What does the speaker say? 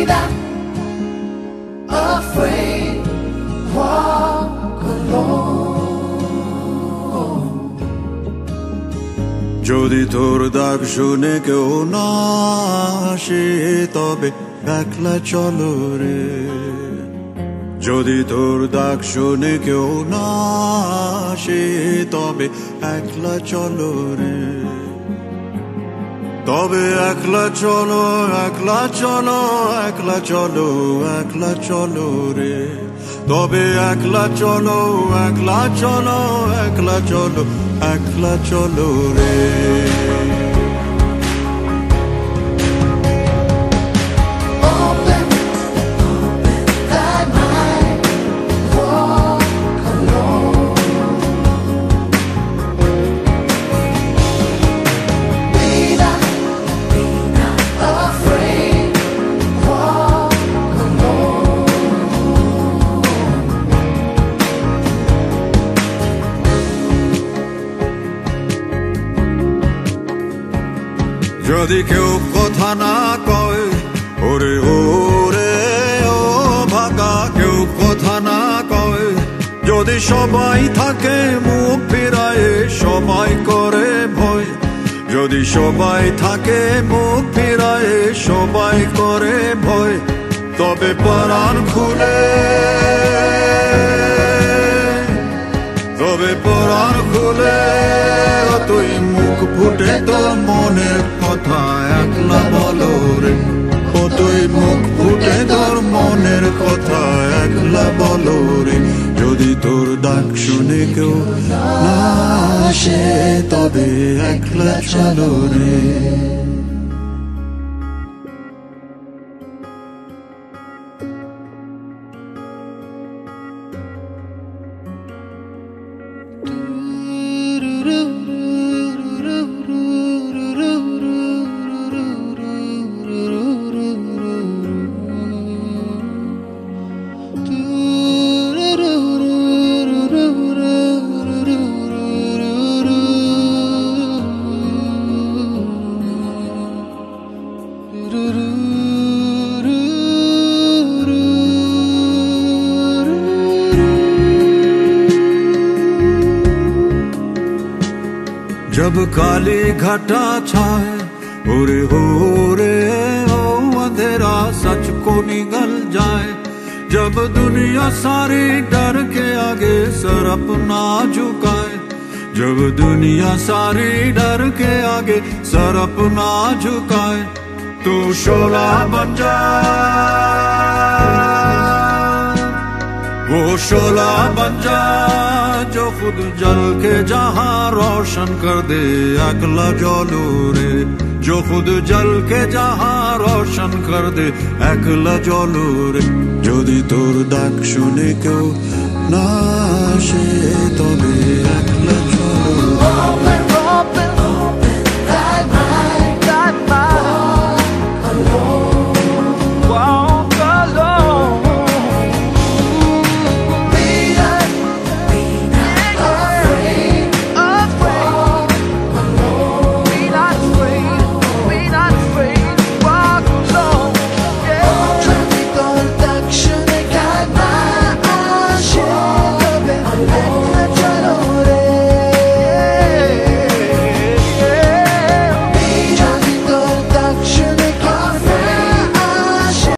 Vida afraid, walk alone. যদি তোর ডাক শুনে কেউ না আসে তবে একলা চলো রে। যদি তোর ডাক শুনে কেউ না আসে তবে একলা চলো রে। তবে একলা চলো, একলা চলো, একলা চলো, একলা চলো রে। তবে একলা চলো, একলা চলো, একলা চলো, একলা চলো রে। যদি কেউ কথা না কয় ওরে ওরে ও ভাগা, কেউ কথা না কয়, যদি সবাই থাকে মুখ ফিরায়ে সবাই করে ভয়, যদি সবাই থাকে মুখ ফিরায়ে সবাই করে ভয়, তবে প্রাণ খুলে, তবে প্রাণ খুলে তুই মুখ ফুটে তোর মনের কথা একলা বলো রে। ও তুই মুখ ফুটে তোর মনের কথা একলা বলো রে। যদি তোর ডাক শুনে কেউ না আসে তবে একলা চলো রে। जब काली घटा छाए ओरे हो रे ओ अंधेरा सच को निगल जाए, जब दुनिया सारी डर के आगे सर अपना झुकाए, जब दुनिया सारी डर के आगे सर अपना झुकाए, तू शोला बन जा, वो शोला बन जा जो खुद जल के जहां रोशन कर दे अकला जलो रे, जो खुद जल के जहां रोशन कर दे अकला जलो रे। যদি তোর ডাক শুনে কেউ না আসে তবে একলা